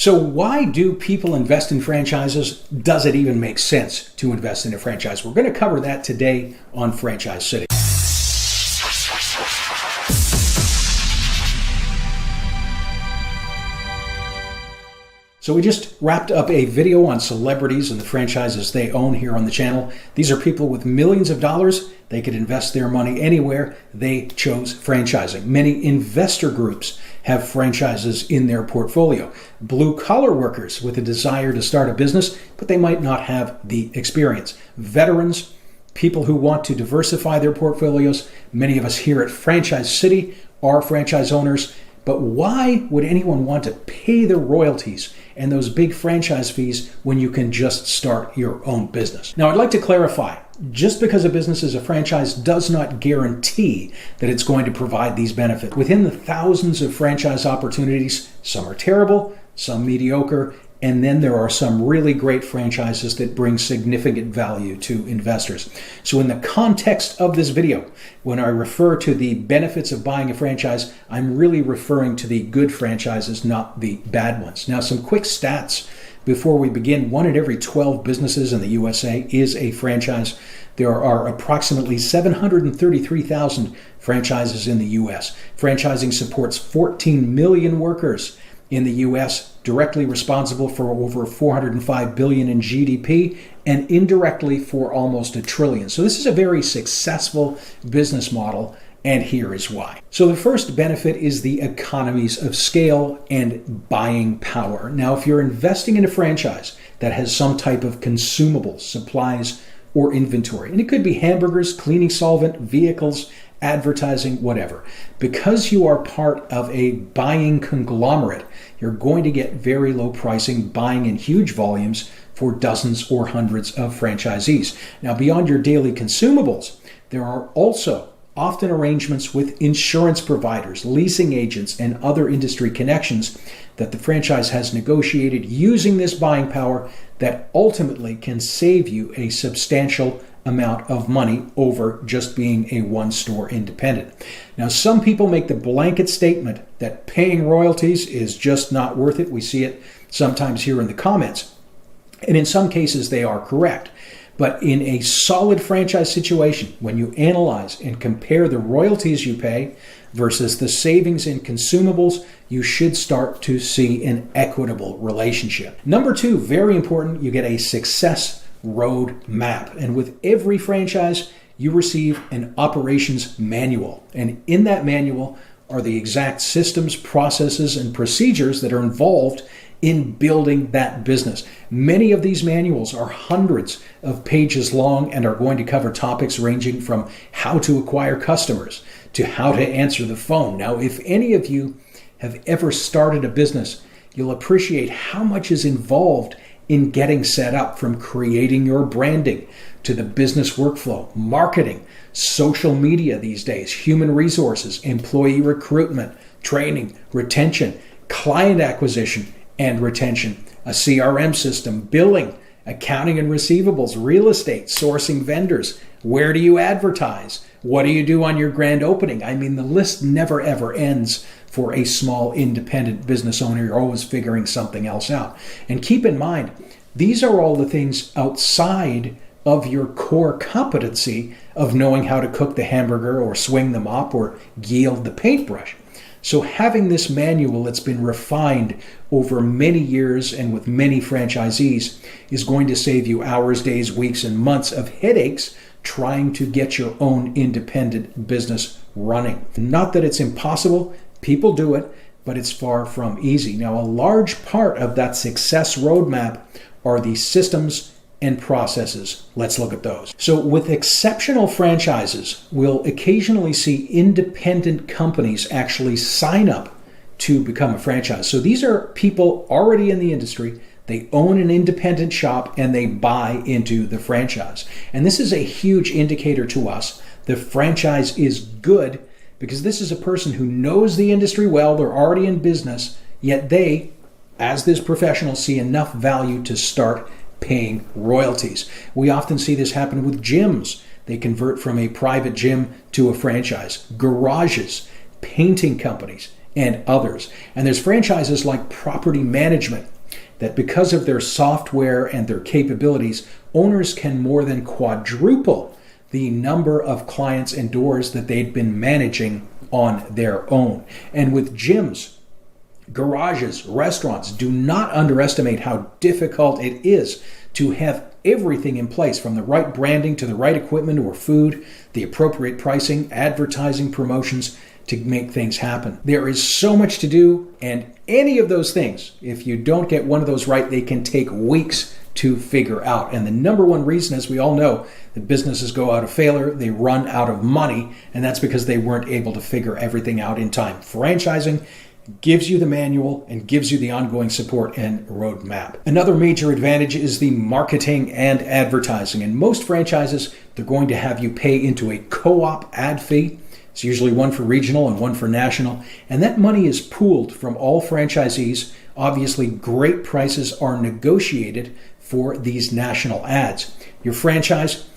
So why do people invest in franchises? Does it even make sense to invest in a franchise? We're going to cover that today on Franchise City. So we just wrapped up a video on celebrities and the franchises they own here on the channel. These are people with millions of dollars. They could invest their money anywhere. They chose franchising. Many investor groups have franchises in their portfolio. Blue-collar workers with a desire to start a business, but they might not have the experience. Veterans, people who want to diversify their portfolios. Many of us here at Franchise City are franchise owners. But why would anyone want to pay the royalties and those big franchise fees when you can just start your own business? Now, I'd like to clarify, just because a business is a franchise does not guarantee that it's going to provide these benefits. Within the thousands of franchise opportunities, some are terrible, some mediocre, and then there are some really great franchises that bring significant value to investors. So in the context of this video, when I refer to the benefits of buying a franchise, I'm really referring to the good franchises, not the bad ones. Now, some quick stats before we begin. 1 in every 12 businesses in the USA is a franchise. There are approximately 733,000 franchises in the US. Franchising supports 14 million workers in the U.S., directly responsible for over $405 billion in GDP, and indirectly for almost $1 trillion. So this is a very successful business model, and here is why. So the first benefit is the economies of scale and buying power. Now, if you're investing in a franchise that has some type of consumables, supplies, or inventory, and it could be hamburgers, cleaning solvent, vehicles, advertising, whatever. Because you are part of a buying conglomerate, you're going to get very low pricing, buying in huge volumes for dozens or hundreds of franchisees. Now, beyond your daily consumables, there are also often arrangements with insurance providers, leasing agents, and other industry connections that the franchise has negotiated using this buying power that ultimately can save you a substantial amount of money over just being a one-store independent. Now, some people make the blanket statement that paying royalties is just not worth it. We see it sometimes here in the comments. And in some cases, they are correct. But in a solid franchise situation, when you analyze and compare the royalties you pay versus the savings in consumables, you should start to see an equitable relationship. Number 2, very important, you get a success road map. And with every franchise, you receive an operations manual. And in that manual are the exact systems, processes, and procedures that are involved in building that business. Many of these manuals are hundreds of pages long and are going to cover topics ranging from how to acquire customers to how to answer the phone. Now, if any of you have ever started a business, you'll appreciate how much is involved in getting set up, from creating your branding to the business workflow, marketing, social media these days, human resources, employee recruitment, training, retention, client acquisition and retention, a CRM system, billing, accounting and receivables, real estate, sourcing vendors. Where do you advertise? What do you do on your grand opening? I mean, the list never ever ends for a small independent business owner. You're always figuring something else out. And keep in mind, these are all the things outside of your core competency of knowing how to cook the hamburger or swing the mop or yield the paintbrush. So having this manual that's been refined over many years and with many franchisees is going to save you hours, days, weeks, and months of headaches trying to get your own independent business running. Not that it's impossible, people do it, but it's far from easy. Now, a large part of that success roadmap are the systems and processes. Let's look at those. So with exceptional franchises, we'll occasionally see independent companies actually sign up to become a franchise. So these are people already in the industry. They own an independent shop and they buy into the franchise. And this is a huge indicator to us. The franchise is good because this is a person who knows the industry well. They're already in business, yet they, as this professional, see enough value to start paying royalties. We often see this happen with gyms. They convert from a private gym to a franchise. Garages, painting companies, and others. And there's franchises like property management, that because of their software and their capabilities, owners can more than quadruple the number of clients and doors that they'd been managing on their own. And with gyms, garages, restaurants, do not underestimate how difficult it is to have everything in place, from the right branding to the right equipment or food, the appropriate pricing, advertising, promotions, to make things happen. There is so much to do, and any of those things, if you don't get one of those right, they can take weeks to figure out. And the number one reason, as we all know, that businesses go out of failure, they run out of money, and that's because they weren't able to figure everything out in time. Franchising gives you the manual and gives you the ongoing support and roadmap. Another major advantage is the marketing and advertising. And most franchises, they're going to have you pay into a co-op ad fee. It's usually one for regional and one for national. And that money is pooled from all franchisees. Obviously, great prices are negotiated for these national ads. Your franchise,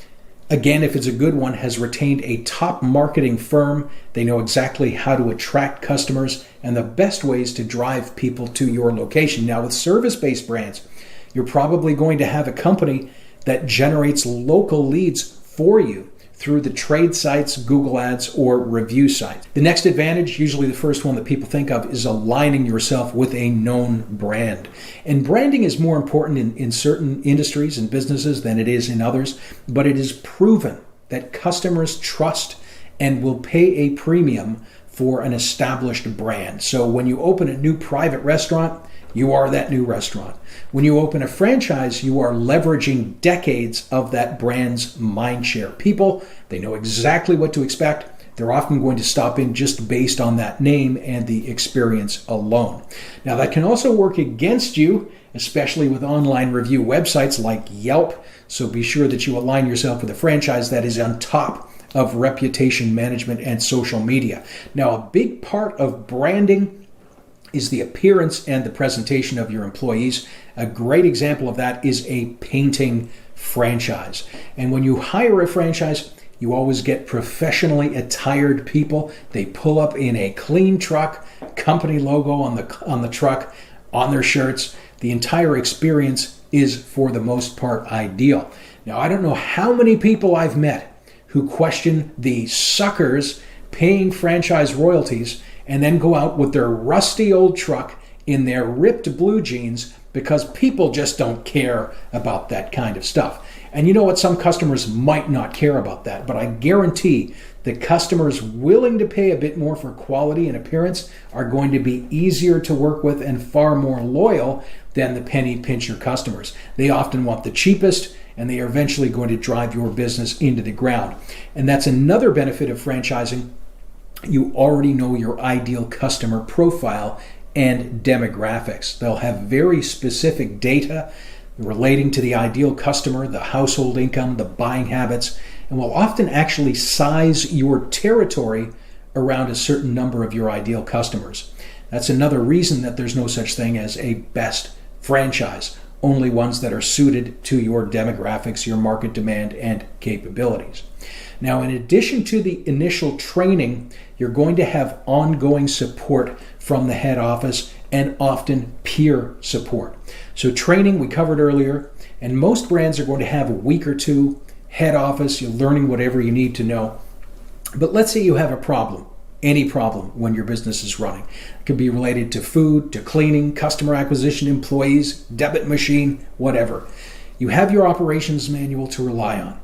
again, if it's a good one, has retained a top marketing firm. They know exactly how to attract customers and the best ways to drive people to your location. Now, with service-based brands, you're probably going to have a company that generates local leads for you through the trade sites, Google Ads, or review sites. The next advantage, usually the first one that people think of, is aligning yourself with a known brand. And branding is more important in certain industries and businesses than it is in others, but it is proven that customers trust and will pay a premium for an established brand. So when you open a new private restaurant, you are that new restaurant. When you open a franchise, you are leveraging decades of that brand's mindshare. People, they know exactly what to expect. They're often going to stop in just based on that name and the experience alone. Now, that can also work against you, especially with online review websites like Yelp. So be sure that you align yourself with a franchise that is on top of reputation management and social media. Now, a big part of branding is the appearance and the presentation of your employees. A great example of that is a painting franchise. And when you hire a franchise, you always get professionally attired people. They pull up in a clean truck, company logo on the truck, on their shirts. The entire experience is, for the most part, ideal. Now, I don't know how many people I've met who question the suckers paying franchise royalties and then go out with their rusty old truck in their ripped blue jeans because people just don't care about that kind of stuff. And you know what? Some customers might not care about that, but I guarantee that customers willing to pay a bit more for quality and appearance are going to be easier to work with and far more loyal than the penny pincher customers. They often want the cheapest, and they are eventually going to drive your business into the ground. And that's another benefit of franchising. You already know your ideal customer profile and demographics. They'll have very specific data relating to the ideal customer, the household income, the buying habits, and will often actually size your territory around a certain number of your ideal customers. That's another reason that there's no such thing as a best franchise, only ones that are suited to your demographics, your market demand, and capabilities. Now, in addition to the initial training, you're going to have ongoing support from the head office and often peer support. So training, we covered earlier, and most brands are going to have a week or two, head office, you're learning whatever you need to know. But let's say you have a problem, any problem when your business is running. It could be related to food, to cleaning, customer acquisition, employees, debit machine, whatever. You have your operations manual to rely on.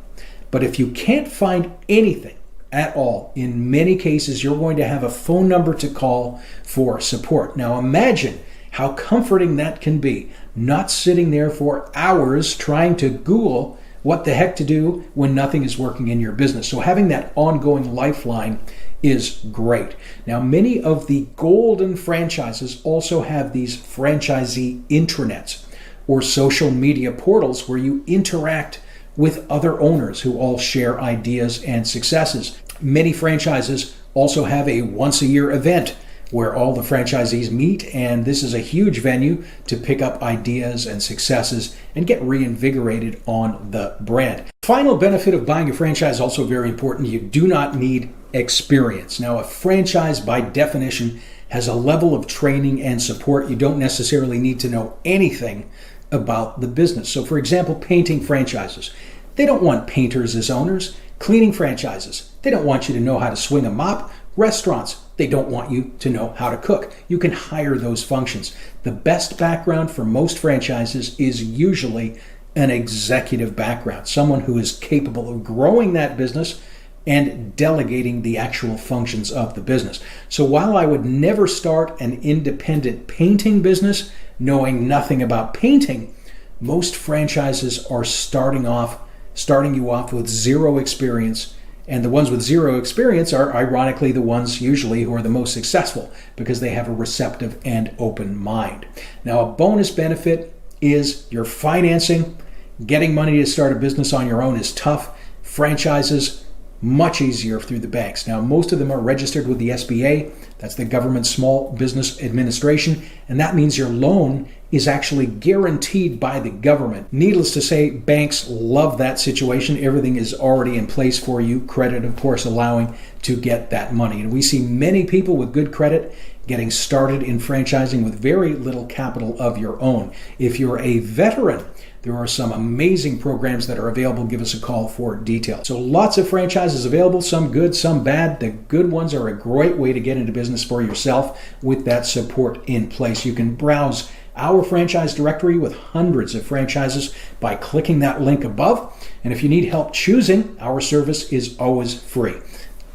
But if you can't find anything at all, in many cases, you're going to have a phone number to call for support. Now imagine how comforting that can be, not sitting there for hours trying to Google what the heck to do when nothing is working in your business. So having that ongoing lifeline is great. Now, many of the golden franchises also have these franchisee intranets or social media portals where you interact with other owners who all share ideas and successes. Many franchises also have a once-a-year event where all the franchisees meet, and this is a huge venue to pick up ideas and successes and get reinvigorated on the brand. Final benefit of buying a franchise, also very important, you do not need experience. Now, a franchise by definition has a level of training and support. You don't necessarily need to know anything about the business. So for example, painting franchises. They don't want painters as owners. Cleaning franchises. They don't want you to know how to swing a mop. Restaurants. They don't want you to know how to cook. You can hire those functions. The best background for most franchises is usually an executive background, someone who is capable of growing that business and delegating the actual functions of the business. So while I would never start an independent painting business knowing nothing about painting, most franchises are starting you off with zero experience. And the ones with zero experience are ironically the ones usually who are the most successful because they have a receptive and open mind. Now, a bonus benefit is your financing. Getting money to start a business on your own is tough. Franchises, much easier through the banks. Now, most of them are registered with the SBA. That's the Government Small Business Administration. And that means your loan is actually guaranteed by the government. Needless to say, banks love that situation. Everything is already in place for you. Credit, of course, allowing to get that money. And we see many people with good credit getting started in franchising with very little capital of your own. If you're a veteran, there are some amazing programs that are available. Give us a call for details. So lots of franchises available, some good, some bad. The good ones are a great way to get into business for yourself with that support in place. You can browse our franchise directory with hundreds of franchises by clicking that link above. And if you need help choosing, our service is always free.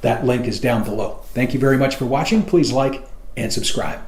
That link is down below. Thank you very much for watching. Please like and subscribe.